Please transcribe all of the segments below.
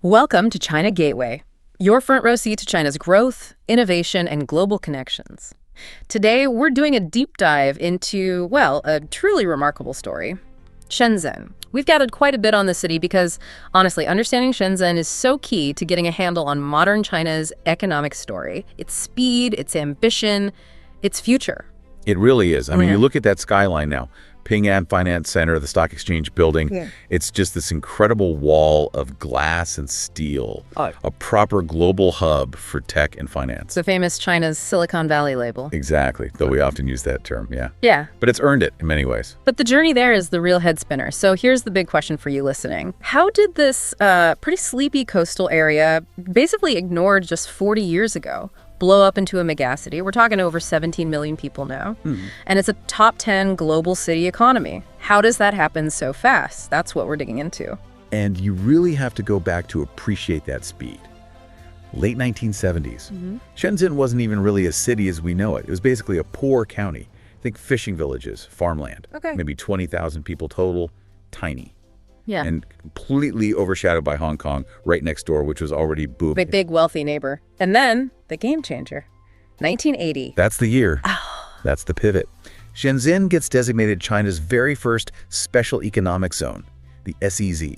Welcome to China Gateway, your front row seat to China's growth, innovation, and global connections. Today, we're doing a deep dive into, well, a truly remarkable story, Shenzhen. We've gathered quite a bit on the city because, honestly, understanding Shenzhen is so key to getting a handle on modern China's economic story, its speed, its ambition, its future. It really is. I mean, you look at that skyline now, Ping An Finance Center, the Stock Exchange building. Yeah. It's just this incredible wall of glass and steel, a proper global hub for tech and finance. The famous China's Silicon Valley label. Exactly, though we often use that term, yeah. Yeah. But it's earned it in many ways. But the journey there is the real head spinner. So here's the big question for you listening. How did this pretty sleepy coastal area, basically ignored just 40 years ago, blow up into a megacity? We're talking over 17 million people now. And it's a top 10 global city economy. How does that happen so fast? That's what we're digging into. And you really have to go back to appreciate that speed. Late 1970s. Shenzhen wasn't even really a city as we know it. It was basically a poor county. Think fishing villages, farmland. Maybe 20,000 people total, tiny. Yeah. And completely overshadowed by Hong Kong right next door, which was already booming. Big wealthy neighbor. And then the game changer, 1980. That's the year. That's the pivot. Shenzhen gets designated China's very first special economic zone, the SEZ.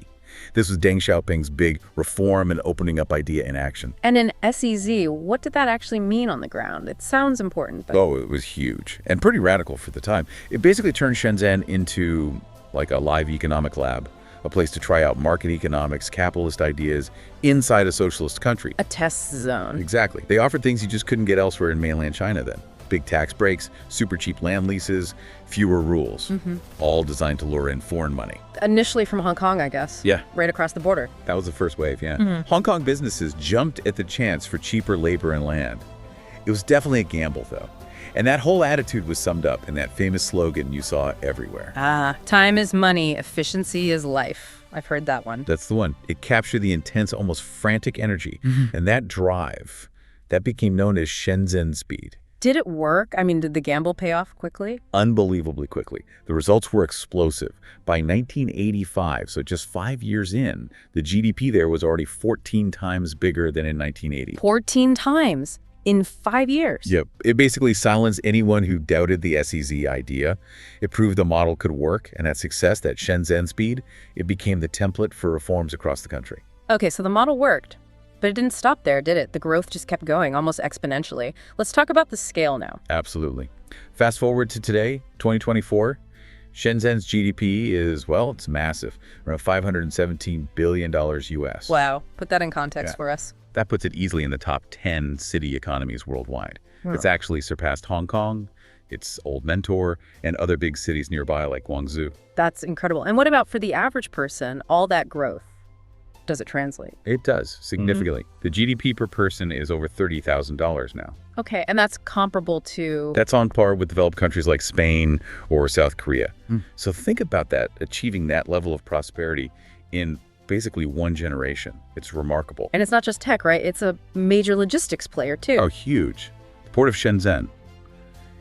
This was Deng Xiaoping's big reform and opening up idea in action. And in SEZ, what did that actually mean on the ground? It sounds important. But... Oh, it was huge and pretty radical for the time. It basically turned Shenzhen into like a live economic lab. A place to try out market economics, capitalist ideas inside a socialist country. A test zone. Exactly. They offered things you just couldn't get elsewhere in mainland China then. Big tax breaks, super cheap land leases, fewer rules, all designed to lure in foreign money. Initially from Hong Kong, I guess. Yeah. Right across the border. That was the first wave, yeah. Hong Kong businesses jumped at the chance for cheaper labor and land. It was definitely a gamble, though. And that whole attitude was summed up in that famous slogan you saw everywhere. Time is money, efficiency is life. I've heard that one. That's the one. It captured the intense, almost frantic energy. And that drive, that became known as Shenzhen speed. Did it work? I mean, did the gamble pay off quickly? Unbelievably quickly. The results were explosive. By 1985, so just 5 years in, the GDP there was already 14 times bigger than in 1980. 14 times? In 5 years. Yep. It basically silenced anyone who doubted the SEZ idea. It proved the model could work, and that success, that Shenzhen speed, it became the template for reforms across the country. Okay, so the model worked, but it didn't stop there, did it? The growth just kept going, almost exponentially. Let's talk about the scale now. Absolutely. Fast forward to today, 2024, Shenzhen's GDP is, well, it's massive, around $517 billion US. Wow. Put that in context for us. That puts it easily in the top 10 city economies worldwide. It's actually surpassed Hong Kong, its old mentor, and other big cities nearby like Guangzhou. That's incredible. And what about for the average person, all that growth? Does it translate? It does, significantly. The GDP per person is over $30,000 now. Okay, and that's comparable to... That's on par with developed countries like Spain or South Korea. So think about that, achieving that level of prosperity in basically one generation. It's remarkable. And it's not just tech, right? It's a major logistics player, too. Oh, huge. The port of Shenzhen.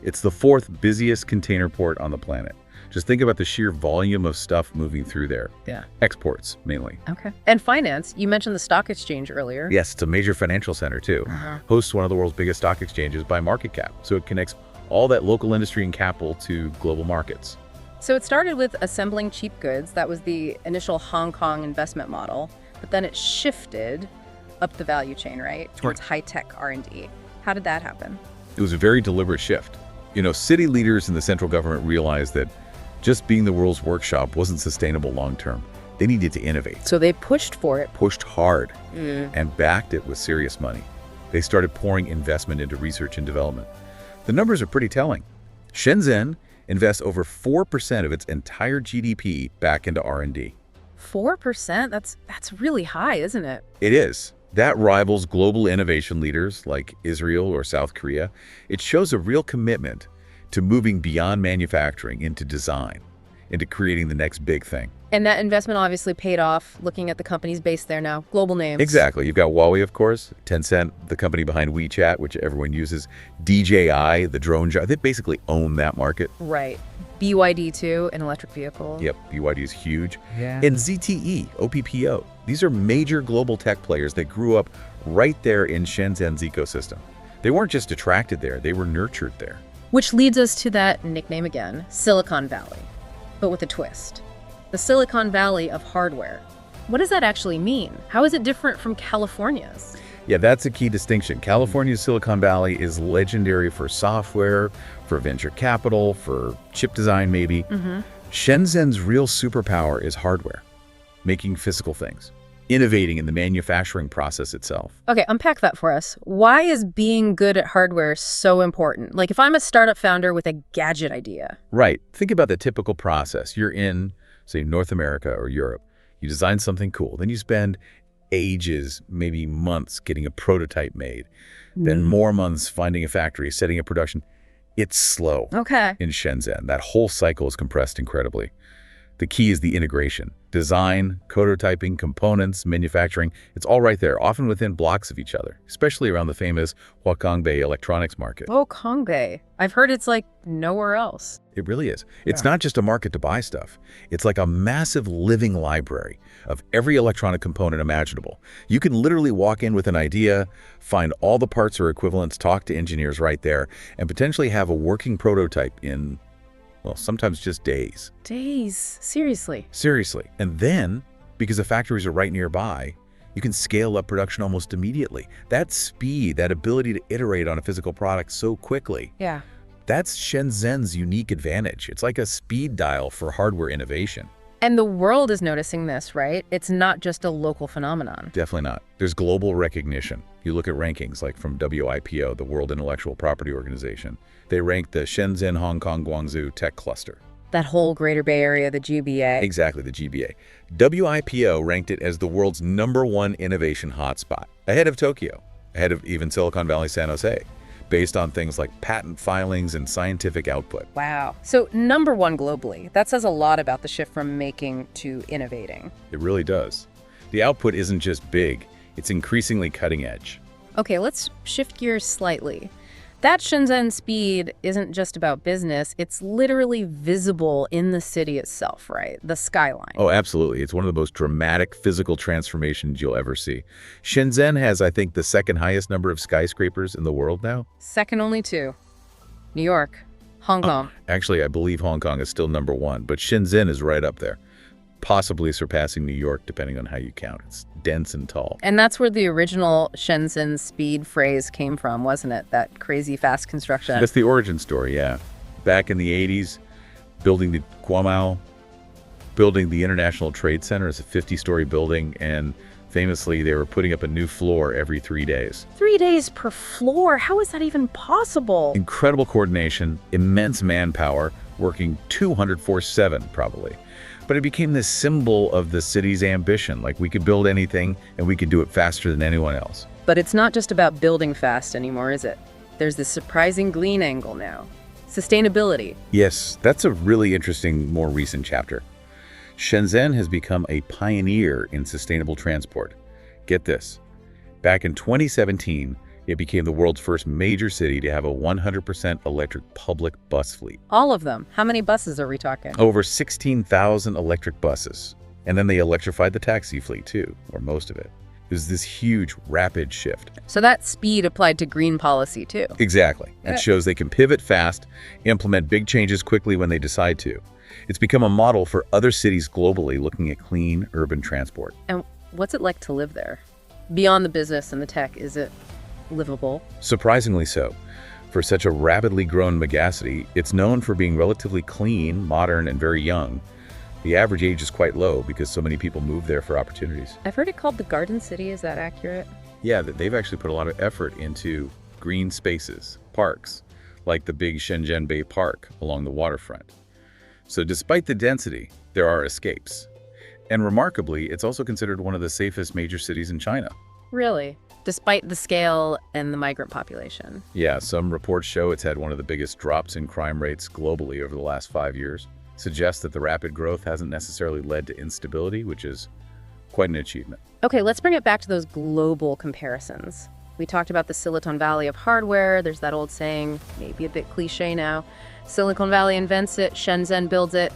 It's the 4th busiest container port on the planet. Just think about the sheer volume of stuff moving through there. Yeah. Exports, mainly. Okay. And finance, you mentioned the stock exchange earlier. Yes, it's a major financial center, too. Hosts one of the world's biggest stock exchanges by market cap. So it connects all that local industry and capital to global markets. So it started with assembling cheap goods. That was the initial Hong Kong investment model. But then it shifted up the value chain, right? Towards high-tech R&D. How did that happen? It was a very deliberate shift. You know, city leaders and the central government realized that just being the world's workshop wasn't sustainable long-term. They needed to innovate. So they pushed for it. Pushed hard and backed it with serious money. They started pouring investment into research and development. The numbers are pretty telling. Shenzhen invests over 4% of its entire GDP back into R&D. 4%? That's really high, isn't it? It is. That rivals global innovation leaders like Israel or South Korea. It shows a real commitment to moving beyond manufacturing into design, into creating the next big thing. And that investment obviously paid off, looking at the companies based there now, global names. Exactly. You've got Huawei, of course, Tencent, the company behind WeChat, which everyone uses, DJI, the drone giant. They basically own that market. Right. BYD too, an electric vehicle. Yep, BYD is huge. Yeah. And ZTE, OPPO, These are major global tech players that grew up right there in Shenzhen's ecosystem. They weren't just attracted there, they were nurtured there. Which leads us to that nickname again, Silicon Valley, but with a twist. The Silicon Valley of hardware. What does that actually mean? How is it different from California's? Yeah, that's a key distinction. California's Silicon Valley is legendary for software, for venture capital, for chip design maybe. Shenzhen's real superpower is hardware, making physical things, innovating in the manufacturing process itself. Okay, unpack that for us. Why is being good at hardware so important? Like if I'm a startup founder with a gadget idea. Right. Think about the typical process. You're in, say, North America or Europe. You design something cool. Then you spend ages, maybe months, getting a prototype made. Then more months finding a factory, setting up production. It's slow in Shenzhen. That whole cycle is compressed incredibly. The key is the integration. Design, prototyping, components, manufacturing, it's all right there, often within blocks of each other, especially around the famous Huawei electronics market. Oh, Kongbei. I've heard it's like nowhere else. It really is. It's not just a market to buy stuff. It's like a massive living library of every electronic component imaginable. You can literally walk in with an idea, find all the parts or equivalents, talk to engineers right there, and potentially have a working prototype in, well, sometimes just days. Days? Seriously? Seriously. And then, because the factories are right nearby, you can scale up production almost immediately. That speed, that ability to iterate on a physical product so quickly, Yeah. that's Shenzhen's unique advantage. It's like a speed dial for hardware innovation. And the world is noticing this, right? It's not just a local phenomenon. Definitely not. There's global recognition. You look at rankings like from WIPO, the World Intellectual Property Organization. They rank the Shenzhen, Hong Kong, Guangzhou tech cluster. That whole Greater Bay Area, the GBA. Exactly, the GBA. WIPO ranked it as the world's #1 innovation hotspot, ahead of Tokyo, ahead of even Silicon Valley, San Jose, based on things like patent filings and scientific output. Wow. So #1 globally. That says a lot about the shift from making to innovating. It really does. The output isn't just big, it's increasingly cutting edge. Okay, let's shift gears slightly. That Shenzhen speed isn't just about business, it's literally visible in the city itself, right? The skyline. Oh, absolutely. It's one of the most dramatic physical transformations you'll ever see. Shenzhen has, I think, the second highest number of skyscrapers in the world now. Second only to New York, Hong Kong. Actually, I believe Hong Kong is still #1, but Shenzhen is right up there, possibly surpassing New York, depending on how you count. It's dense and tall. And that's where the original Shenzhen speed phrase came from, wasn't it? That crazy fast construction. That's the origin story, yeah. Back in the 80s, building the Guomao, building the International Trade Center is a 50-story building, and famously, they were putting up a new floor every 3 days. 3 days per floor? How is that even possible? Incredible coordination, immense manpower, working 204/7 probably. But it became this symbol of the city's ambition, like we could build anything and we could do it faster than anyone else. But it's not just about building fast anymore, is it? There's this surprising green angle now. Sustainability. Yes, that's a really interesting, more recent chapter. Shenzhen has become a pioneer in sustainable transport. Get this. Back in 2017, it became the world's first major city to have a 100% electric public bus fleet. All of them. How many buses are we talking? Over 16,000 electric buses. And then they electrified the taxi fleet too, or most of it. It was this huge, rapid shift. So that speed applied to green policy too. Exactly. It shows they can pivot fast, implement big changes quickly when they decide to. It's become a model for other cities globally looking at clean urban transport. And what's it like to live there? Beyond the business and the tech, is it livable? Surprisingly so. For such a rapidly grown megacity, it's known for being relatively clean, modern, and very young. The average age is quite low because so many people move there for opportunities. I've heard it called the Garden City. Is that accurate? Yeah, they've actually put a lot of effort into green spaces, parks, like the big Shenzhen Bay Park along the waterfront. So despite the density, there are escapes. And remarkably, it's also considered one of the safest major cities in China. Really? Despite the scale and the migrant population? Yeah, some reports show it's had one of the biggest drops in crime rates globally over the last 5 years. Suggests that the rapid growth hasn't necessarily led to instability, which is quite an achievement. Okay, let's bring it back to those global comparisons. We talked about the Silicon Valley of hardware. There's that old saying, maybe a bit cliche now. Silicon Valley invents it, Shenzhen builds it.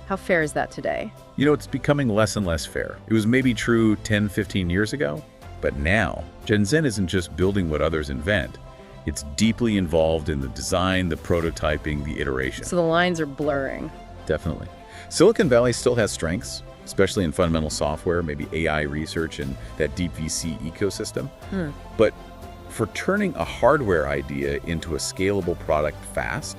How fair is that today? It's becoming less and less fair. It was maybe true 10, 15 years ago, but now, Shenzhen isn't just building what others invent. It's deeply involved in the design, the prototyping, the iteration. So the lines are blurring. Definitely. Silicon Valley still has strengths, especially in fundamental software, maybe AI research and that deep VC ecosystem. But for turning a hardware idea into a scalable product fast,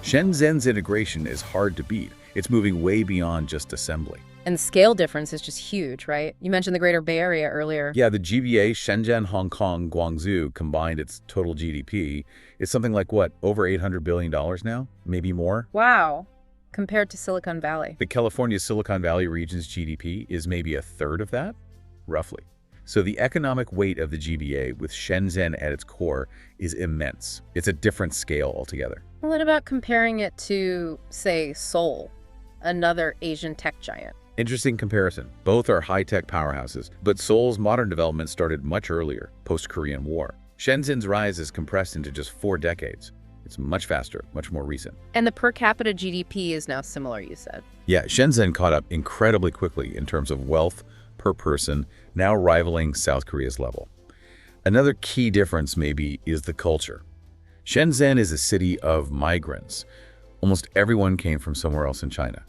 Shenzhen's integration is hard to beat. It's moving way beyond just assembly. And the scale difference is just huge, right? You mentioned the Greater Bay Area earlier. Yeah, the GBA, Shenzhen, Hong Kong, Guangzhou, combined its total GDP is something like, what, over $800 billion now? Maybe more? Wow. Compared to Silicon Valley. The California Silicon Valley region's GDP is maybe a third of that, roughly. So the economic weight of the GBA with Shenzhen at its core is immense. It's a different scale altogether. What about comparing it to, say, Seoul, another Asian tech giant? Interesting comparison. Both are high-tech powerhouses, but Seoul's modern development started much earlier, post-Korean War. Shenzhen's rise is compressed into just 4 decades. It's much faster, much more recent. And the per capita GDP is now similar, you said. Yeah, Shenzhen caught up incredibly quickly in terms of wealth per person, now rivaling South Korea's level. Another key difference, maybe, is the culture. Shenzhen is a city of migrants. Almost everyone came from somewhere else in China.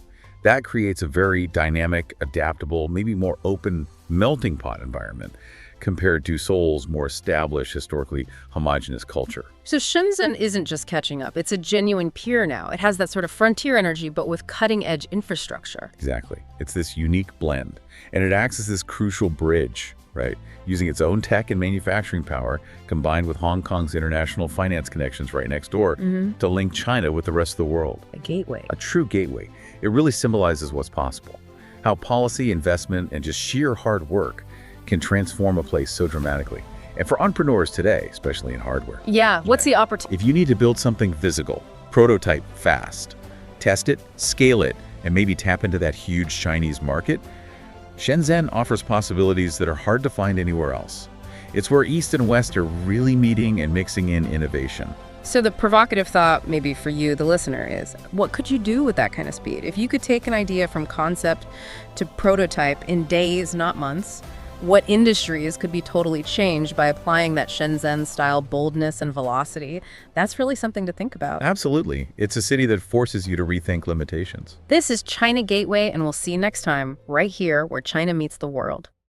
That creates a very dynamic, adaptable, maybe more open melting pot environment compared to Seoul's more established, historically homogenous culture. So Shenzhen isn't just catching up. It's a genuine peer now. It has that sort of frontier energy, but with cutting-edge infrastructure. Exactly. It's this unique blend. And it acts as this crucial bridge, right? Using its own tech and manufacturing power, combined with Hong Kong's international finance connections right next door, to link China with the rest of the world. A gateway. A true gateway. It really symbolizes what's possible. How policy, investment, and just sheer hard work can transform a place so dramatically. And for entrepreneurs today, especially in hardware. Yeah, what's the opportunity? If you need to build something physical, prototype fast, test it, scale it, and maybe tap into that huge Chinese market, Shenzhen offers possibilities that are hard to find anywhere else. It's where East and West are really meeting and mixing in innovation. So the provocative thought, maybe for you, the listener, is what could you do with that kind of speed? If you could take an idea from concept to prototype in days, not months, what industries could be totally changed by applying that Shenzhen-style boldness and velocity? That's really something to think about. Absolutely. It's a city that forces you to rethink limitations. This is China Gateway, and we'll see you next time, right here where China meets the world.